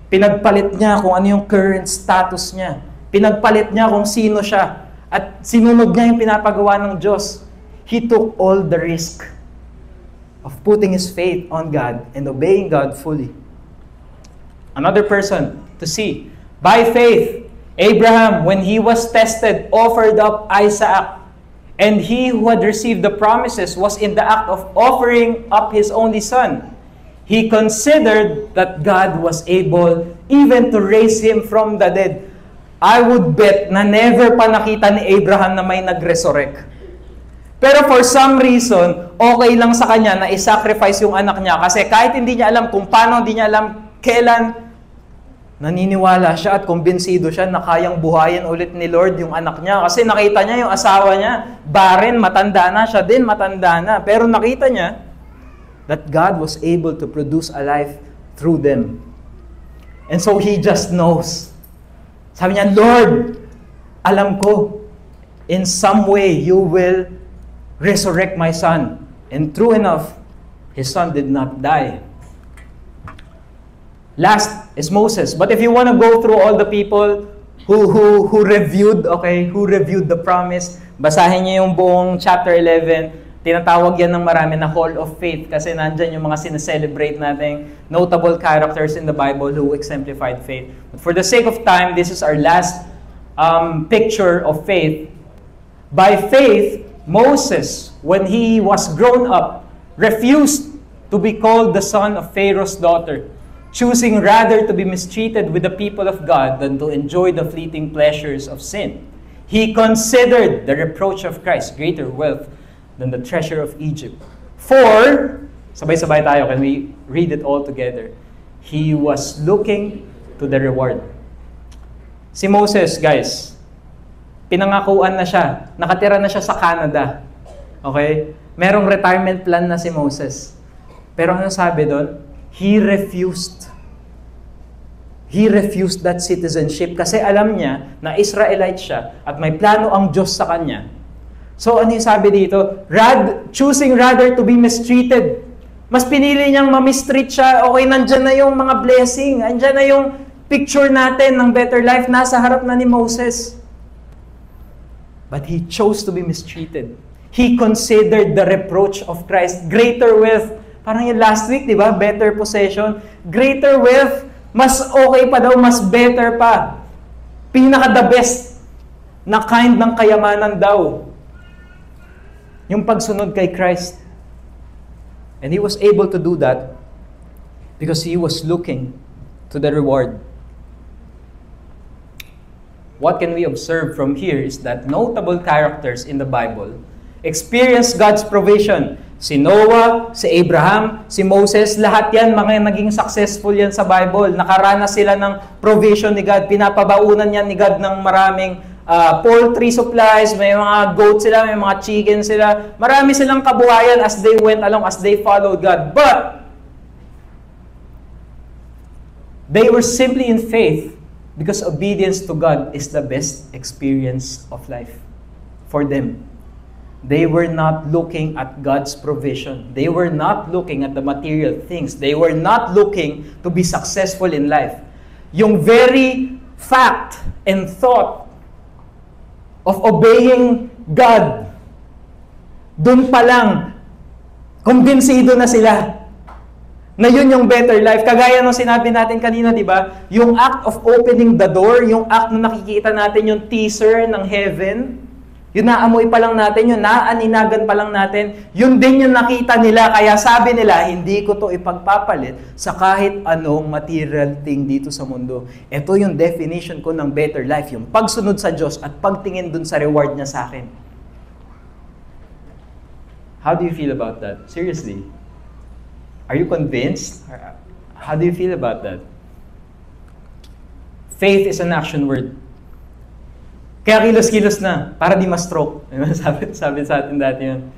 pinagpalit niya kung ano yung current status niya. Pinagpalit niya kung sino siya. At sinunod niya yung pinapagawa ng Diyos. He took all the risk of putting his faith on God and obeying God fully. Another person to see. By faith, Abraham, when he was tested, offered up Isaac. And he who had received the promises was in the act of offering up his only son. He considered that God was able even to raise him from the dead. I would bet na never pa nakita ni Abraham na may nag-resurrect. Pero for some reason, okay lang sa kanya na i-sacrifice yung anak niya. Kasi kahit hindi niya alam kung paano, hindi niya alam kailan, naniniwala siya at kumbinsido siya na kayang buhayin ulit ni Lord yung anak niya. Kasi nakita niya yung asawa niya, barren, matanda na, siya din matanda na. Pero nakita niya that God was able to produce a life through them. And so he just knows. Sabi niya, Lord, alam ko, in some way you will resurrect my son. And true enough, his son did not die. Last is Moses. But if you want to go through all the people who reviewed, okay, who reviewed the promise, basahin niyo yung buong chapter 11. Tinatawag yan ng marami na Hall of Faith kasi nandyan yung mga sineselebrate nating notable characters in the Bible who exemplified faith. But for the sake of time, this is our last picture of faith. By faith, Moses, when he was grown up, refused to be called the son of Pharaoh's daughter, choosing rather to be mistreated with the people of God than to enjoy the fleeting pleasures of sin. He considered the reproach of Christ greater wealth than the treasure of Egypt. For, sabay-sabay tayo, can we read it all together? He was looking to the reward. Si Moses, guys, pinangakuan na siya. Nakatira na siya sa Canada. Okay? Merong retirement plan na si Moses. Pero ano sabi doon? He refused. He refused that citizenship kasi alam niya na Israelite siya at may plano ang Diyos sa kanya. So ano yung sabi dito? Choosing rather to be mistreated Mas pinili niyang mamistreat siya. Okay, nandyan na yung mga blessing. Andyan na yung picture natin ng better life. Nasa harap na ni Moses. But he chose to be mistreated. He considered the reproach of Christ. Greater wealth. Parang yung last week, di ba? Better possession. Greater wealth. Mas okay pa daw, mas better pa. Pinaka the best na kind ng kayamanan daw. Yung pagsunod kay Christ. And he was able to do that because he was looking to the reward. What can we observe from here is that notable characters in the Bible experienced God's provision. Si Noah, si Abraham, si Moses, lahat yan, mga naging successful yan sa Bible. Nakaranas sila ng provision ni God. Pinapabaunan yan ni God ng maraming poultry supplies, may mga goat sila, may mga chicken sila. Marami silang kabuhayan as they went along, as they followed God. But they were simply in faith because obedience to God is the best experience of life for them. They were not looking at God's provision. They were not looking at the material things. They were not looking to be successful in life. Yung very fact and thought of obeying God, dun pa lang, kumbinsido na sila na yun yung better life. Kagaya nung sinabi natin kanina, di ba? Yung act of opening the door, yung act na nakikita natin, yung teaser ng heaven, yun naamoy pa lang natin, yun naaninagan pa lang natin, yun din yung nakita nila. Kaya sabi nila, hindi ko to ipagpapalit sa kahit anong material thing dito sa mundo. Ito yung definition ko ng better life, yung pagsunod sa Diyos at pagtingin dun sa reward niya sa akin. How do you feel about that? Seriously? Are you convinced? How do you feel about that? Faith is an action word. Kaya kilos-kilos na, para di ma-stroke. Sabi sa atin dati yun.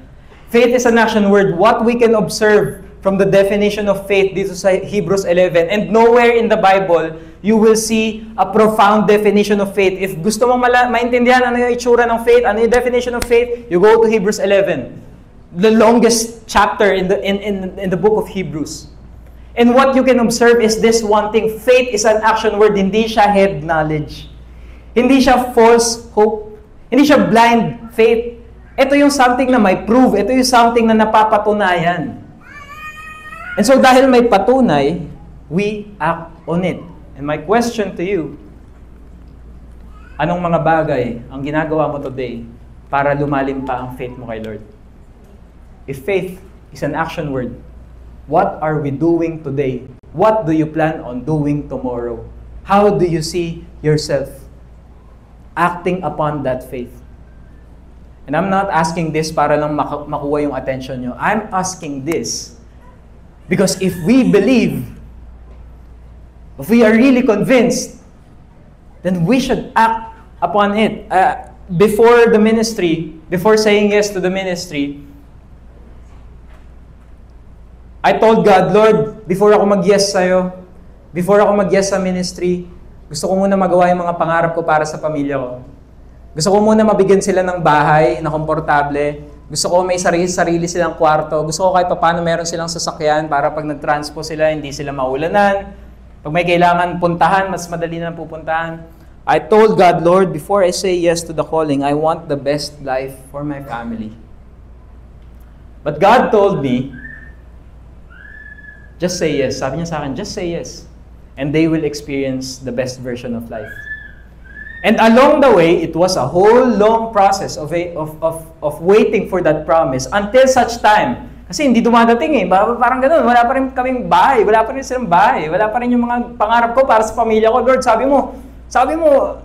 Faith is an action word. What we can observe from the definition of faith dito sa Hebrews 11. And nowhere in the Bible, you will see a profound definition of faith. If gusto mong maintindihan ano yung itsura ng faith, ano yung definition of faith, you go to Hebrews 11. The longest chapter in the book of Hebrews. And what you can observe is this one thing. Faith is an action word. Hindi siya head knowledge. Hindi siya false hope. Hindi siya blind faith. Ito yung something na may prove. Ito yung something na napapatunayan. And so dahil may patunay, we act on it. And my question to you, anong mga bagay ang ginagawa mo today para lumalim pa ang faith mo kay Lord? If faith is an action word, what are we doing today? What do you plan on doing tomorrow? How do you see yourself acting upon that faith? And I'm not asking this para lang makuha yung attention nyo. I'm asking this because if we believe, if we are really convinced, then we should act upon it. Before the ministry, before saying yes to the ministry, I told God, Lord, before ako mag-yes sa'yo, before ako mag-yes sa ministry, gusto ko muna magawa yung mga pangarap ko para sa pamilya ko. Gusto ko muna mabigyan sila ng bahay na komportable. Gusto ko may sarili silang kwarto. Gusto ko kahit paano meron silang sasakyan para pag nag-transpo sila, hindi sila maulanan. Pag may kailangan puntahan, mas madali na pupuntahan. I told God, Lord, before I say yes to the calling, I want the best life for my family. But God told me, just say yes. Sabi niya sa akin, just say yes. And they will experience the best version of life. And along the way, it was a whole long process of waiting for that promise until such time. Kasi hindi dumadating eh. Parang ganun. Wala pa rin kaming bahay. Wala pa rin silang bahay. Wala pa rin yung mga pangarap ko para sa pamilya ko. Lord, sabi mo,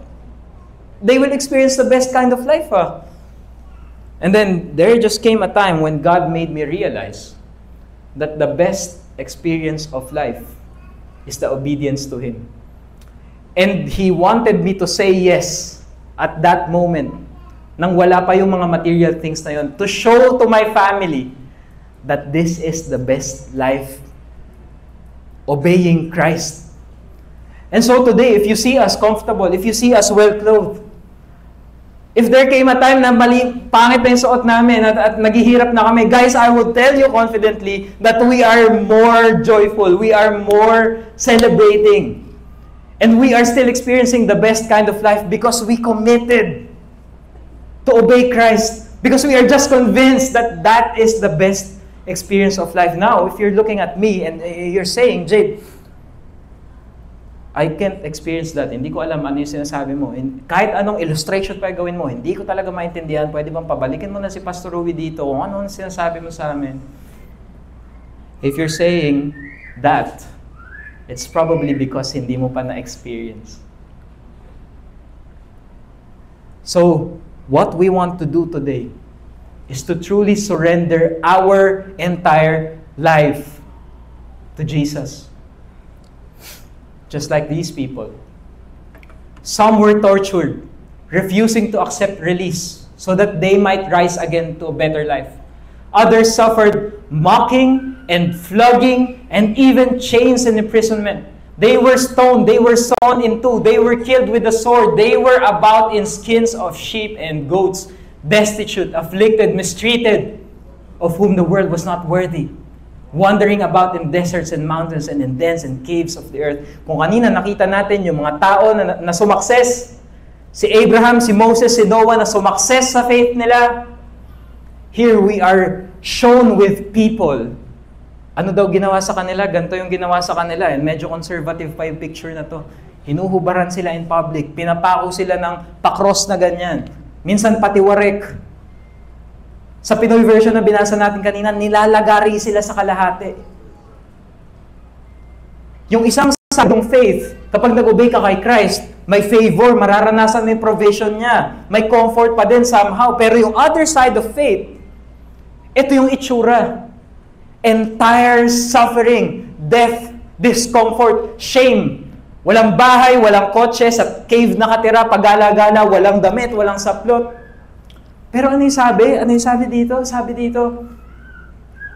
they will experience the best kind of life. And then, there just came a time when God made me realize that the best experience of life is the obedience to Him. And He wanted me to say yes at that moment, nang wala pa yung mga material things na yun, to show to my family that this is the best life, obeying Christ. And so today, if you see us comfortable, if you see us well-clothed, If there came a time na pangit pa yung suot namin at naghihirap na kami, guys, I would tell you confidently that we are more joyful. We are more celebrating. And we are still experiencing the best kind of life because we committed to obey Christ. Because we are just convinced that that is the best experience of life. Now, if you're looking at me and you're saying, Jade, I can't experience that. Hindi ko alam ano yung sinasabi mo. Kahit anong illustration pa gawin mo, hindi ko talaga maintindihan. Pwede bang pabalikin mo na si Pastor Ruby dito kung ano ang sinasabi mo sa amin? If you're saying that, it's probably because hindi mo pa na-experience. So, what we want to do today is to truly surrender our entire life to Jesus. Just like these people. Some were tortured, refusing to accept release so that they might rise again to a better life. Others suffered mocking and flogging and even chains and imprisonment. They were stoned, they were sawn in two, they were killed with the sword, they were about in skins of sheep and goats, destitute, afflicted, mistreated, of whom the world was not worthy. Wandering about in deserts and mountains and in dens and caves of the earth. Kung kanina nakita natin yung mga tao na sumakses, si Abraham, si Moses, si Noah na sumakses sa faith nila, here we are shown with people. Ano daw ginawa sa kanila? Ganito yung ginawa sa kanila. And medyo conservative pa yung picture na to. Hinuhubaran sila in public. Pinapako sila ng pakros na ganyan. Minsan pati warek. Sa Pinoy version na binasa natin kanina, nilalagari sila sa kalahati. Yung isang side ng faith, kapag nag-obey ka kay Christ, may favor, mararanasan mo yung provision niya. May comfort pa din somehow. Pero yung other side of faith, ito yung itsura. Entire suffering, death, discomfort, shame. Walang bahay, walang kotse, sa cave nakatira, pagala-gala, walang damit, walang saplot. Pero ano yung sabi? Ano yung sabi dito? Sabi dito,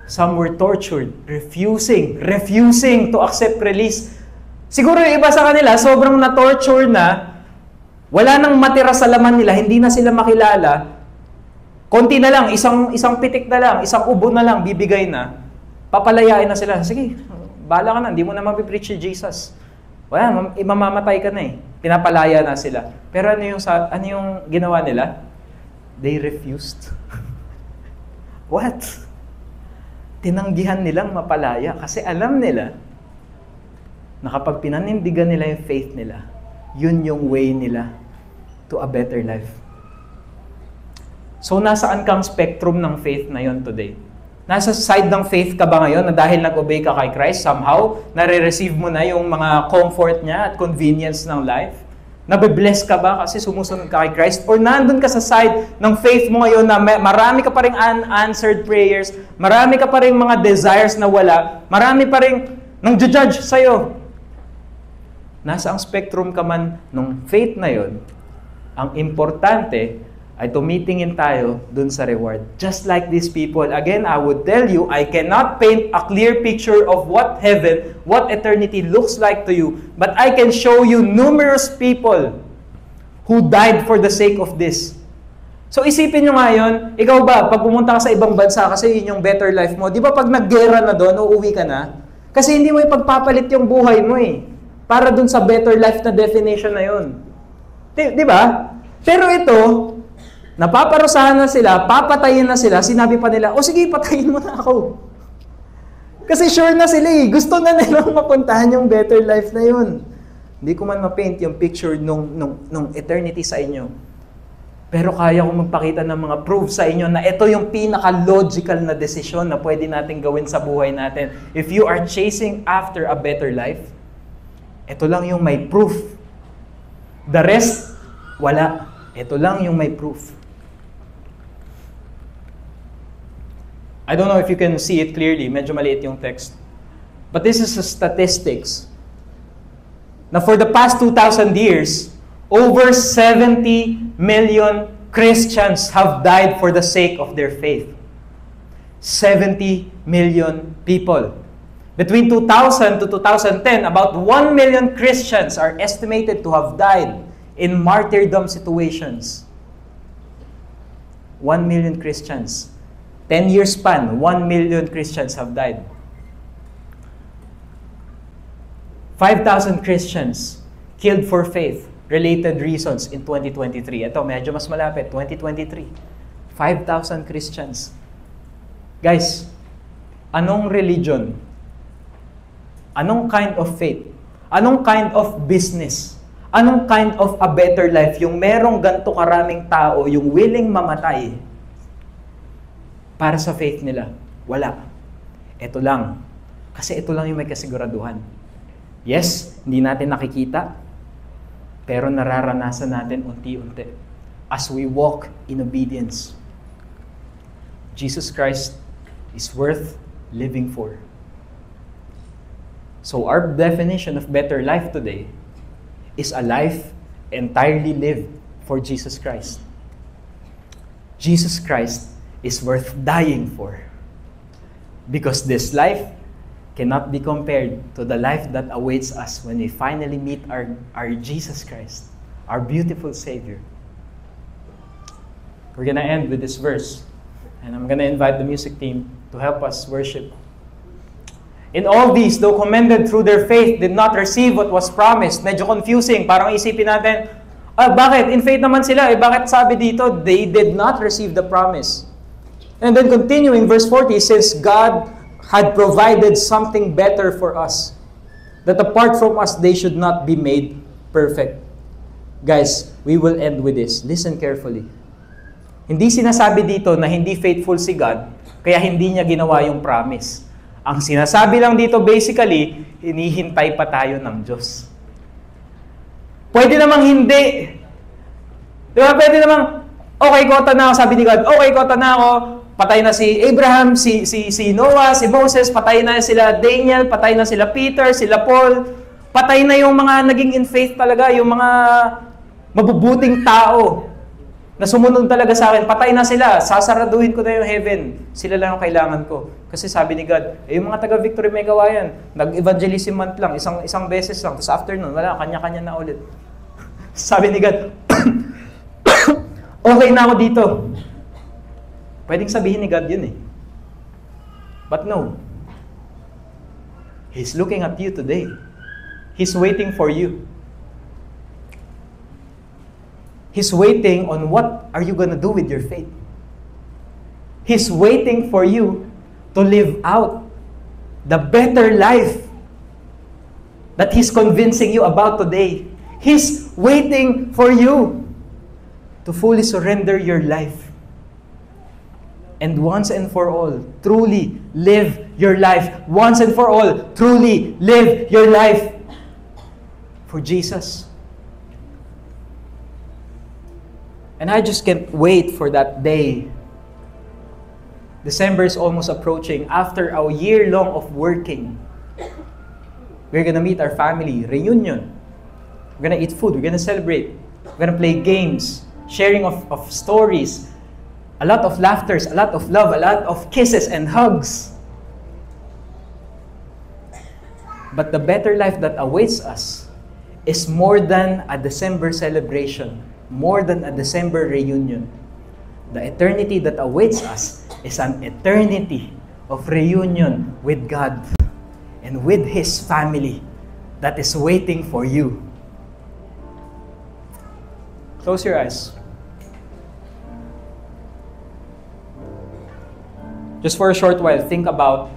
some were tortured, refusing to accept release. Siguro yung iba sa kanila, sobrang na-torture na, wala nang matira sa laman nila, hindi na sila makilala, konti na lang, isang pitik na lang, isang ubo na lang, bibigay na, papalayain na sila. Sige, bahala ka na, hindi mo na mapipreach si Jesus. Wala, imamamatay ka na eh. Pinapalaya na sila. Pero ano yung ginawa nila? They refused. What? Tinanggihan nilang mapalaya kasi alam nila na kapag pinanindigan nila yung faith nila, yun yung way nila to a better life. So, nasaan kang spectrum ng faith na yun today? Nasa side ng faith ka ba ngayon na dahil nag-obey ka kay Christ, somehow, nare-receive mo na yung mga comfort niya at convenience ng life? Nabe-bless ka ba kasi sumusunod ka kay Christ? Or nandun ka sa side ng faith mo ngayon na marami ka pa rin unanswered prayers, marami ka pa rin mga desires na wala, marami pa rin nang judge sa'yo. Nasa ang spectrum ka man ng faith na yon, ang importante ay tumitingin tayo dun sa reward. Just like these people, again, I would tell you, I cannot paint a clear picture of what heaven, what eternity looks like to you, but I can show you numerous people who died for the sake of this. So isipin nyo ngayon, ikaw ba, pag pumunta ka sa ibang bansa, kasi yun yung better life mo, di ba pag naggera na doon, uuwi ka na? Kasi hindi mo ipagpapalit yung buhay mo eh, para dun sa better life na definition na yun. Di ba? Pero ito, napaparusahan na sila, papatayin na sila, sinabi pa nila, o sige, patayin mo na ako. Kasi sure na sila eh, gusto na nilang mapuntahan yung better life na yun. Hindi ko man ma-paint yung picture nung eternity sa inyo. Pero kaya kong magpakita ng mga proof sa inyo na ito yung pinaka-logical na desisyon na pwede natin gawin sa buhay natin. If you are chasing after a better life, ito lang yung may proof. The rest, wala. Ito lang yung may proof. I don't know if you can see it clearly. Medyo maliit yung text. But this is the statistics. Now, for the past 2,000 years, over 70 million Christians have died for the sake of their faith. 70 million people. Between 2000 to 2010, about 1 million Christians are estimated to have died in martyrdom situations. 1 million Christians. 10-year span, 1 million Christians have died. 5,000 Christians killed for faith-related reasons in 2023. Ito, medyo mas malapit, 2023. 5,000 Christians. Guys, anong religion? Anong kind of faith? Anong kind of business? Anong kind of a better life? Yung merong ganito karaming tao, yung willing mamatay para sa faith nila. Wala. Ito lang. Kasi ito lang yung may kasiguraduhan. Yes, hindi natin nakikita, pero nararanasan natin unti-unti as we walk in obedience. Jesus Christ is worth living for. So our definition of better life today is a life entirely lived for Jesus Christ. Jesus Christ is worth dying for. Because this life cannot be compared to the life that awaits us when we finally meet our Jesus Christ, our beautiful Savior. We're going to end with this verse. And I'm going to invite the music team to help us worship. In all these, though commended through their faith, did not receive what was promised. Medyo confusing. Parang isipin natin, bakit? In faith naman sila. Bakit sabi dito, they did not receive the promise? And then continuing, verse 40, since God had provided something better for us, that apart from us, they should not be made perfect. Guys, we will end with this. Listen carefully. Hindi sinasabi dito na hindi faithful si God, kaya hindi niya ginawa yung promise. Ang sinasabi lang dito basically, hinihintay pa tayo ng Diyos. Pwede namang hindi. Di ba? Pwede namang, okay, kota na ako, sabi ni God, okay, kota na ako, patay na si Abraham, si Noah, si Moses, patay na sila Daniel, patay na sila Peter, sila Paul, patay na yung mga naging in faith talaga, yung mga mabubuting tao na sumunod talaga sa akin, patay na sila, sasaraduhin ko na yung heaven, sila lang ang kailangan ko. Kasi sabi ni God, yung mga taga-Victory may gawa yan, nag-evangelism month lang, isang beses lang, tapos after nun, wala, kanya-kanya na ulit. Sabi ni God, okay na ako dito. Pwedeng sabihin ni God yun eh. But no. He's looking at you today. He's waiting for you. He's waiting on what are you gonna do with your faith. He's waiting for you to live out the better life that He's convincing you about today. He's waiting for you to fully surrender your life. And once and for all, truly live your life. Once and for all, truly live your life for Jesus. And I just can't wait for that day. December is almost approaching. After a year long of working, we're gonna meet our family, reunion. We're gonna eat food, we're gonna celebrate. We're gonna play games, sharing of stories, a lot of laughters, a lot of love, a lot of kisses and hugs. But the better life that awaits us is more than a December celebration, more than a December reunion. The eternity that awaits us is an eternity of reunion with God and with His family that is waiting for you. Close your eyes. Just for a short while, think about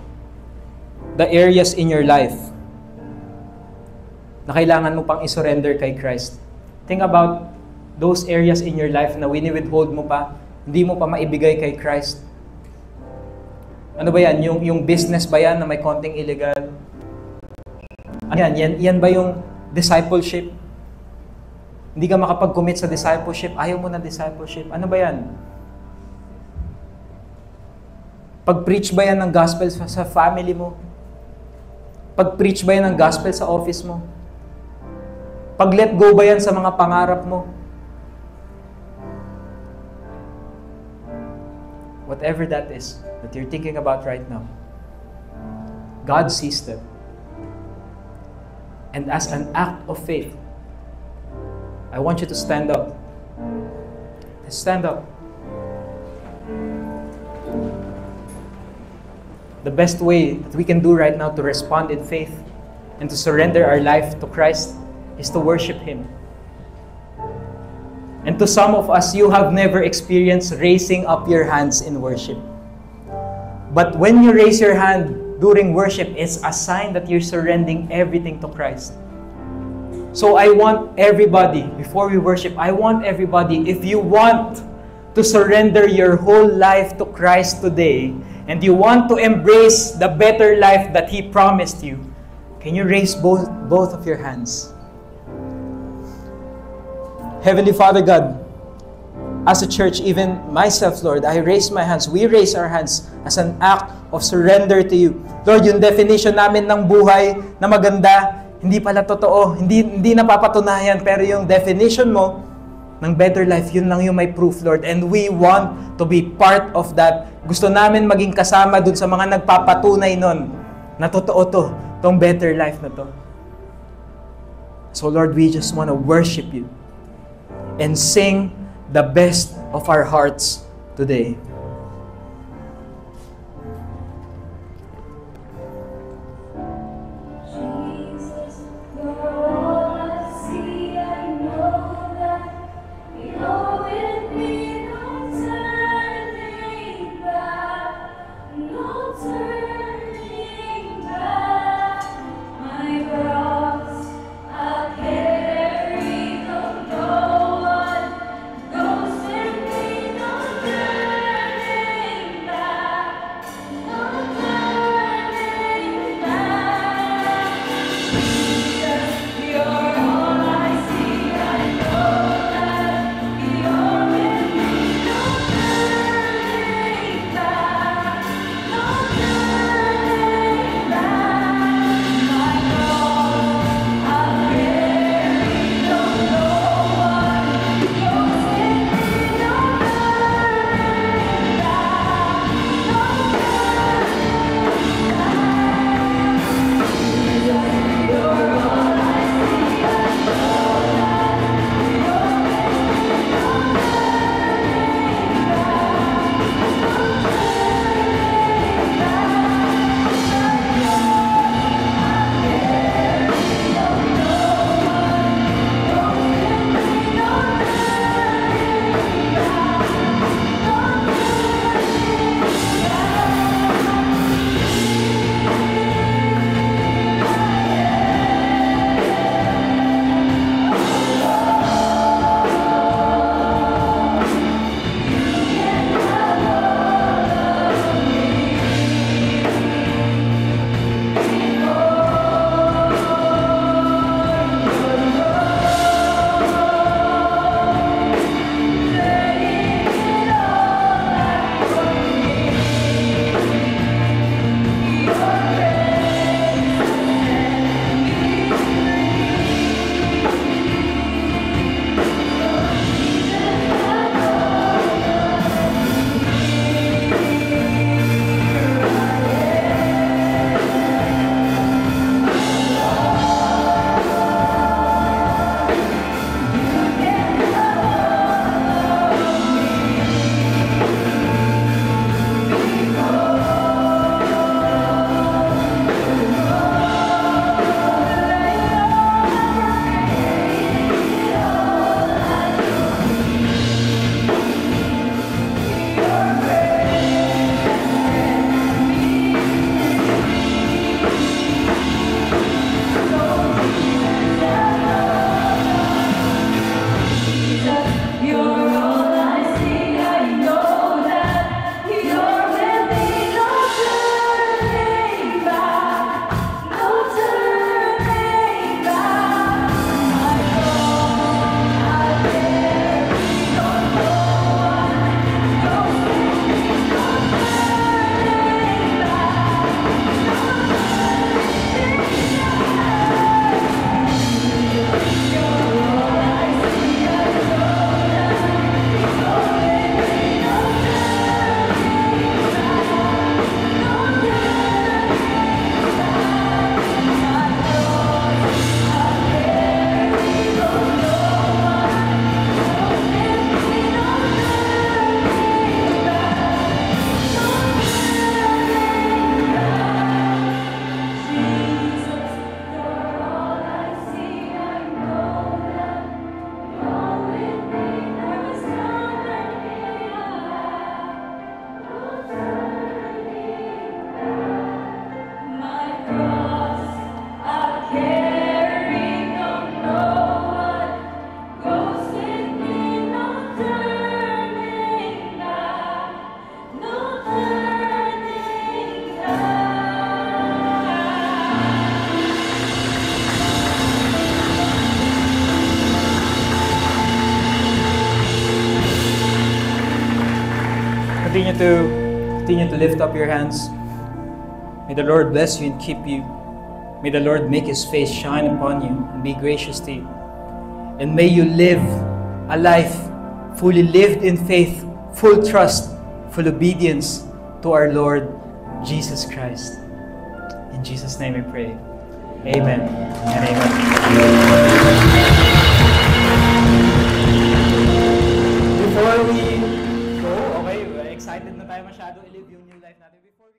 the areas in your life na kailangan mo pang isurrender kay Christ. Think about those areas in your life na wini-withhold mo pa, hindi mo pa maibigay kay Christ. Ano ba yan? Yung business ba yan na may konting illegal? Ano yan? Yan ba yung discipleship? Hindi ka makapag-commit sa discipleship? Ayaw mo na discipleship? Ano ba yan? Pag-preach ba yan ng gospel sa family mo? Pag-preach ba yan ng gospel sa office mo? Pag-let go ba yan sa mga pangarap mo? Whatever that is that you're thinking about right now, God sees them. And as an act of faith, I want you to stand up. Stand up. the best way that we can do right now to respond in faith and to surrender our life to Christ is to worship Him. And to some of us, you have never experienced raising up your hands in worship. But when you raise your hand during worship, it's a sign that you're surrendering everything to Christ. So I want everybody, before we worship, I want everybody, if you want to surrender your whole life to Christ today, and you want to embrace the better life that He promised you, can you raise both of your hands? Heavenly Father God, as a church, even myself, Lord, I raise my hands. We raise our hands as an act of surrender to you. Lord, yung definition namin ng buhay na maganda, hindi pala totoo, hindi napapatunayan, pero yung definition mo ng better life, yun lang yung may proof, Lord. And we want to be part of that. Gusto namin maging kasama dun sa mga nagpapatunay nun na totoo tong better life na to. So Lord, we just want to worship you and sing the best of our hearts today. Goes with me, no turning continue to lift up your hands. May the Lord bless you and keep you. May the Lord make His face shine upon you and be gracious to you. And may you live a life fully lived in faith, full trust, full obedience to our Lord Jesus Christ. In Jesus' name we pray. Amen and amen. Before we go, okay, excited na tayo masyado i-live yung new life natin. Before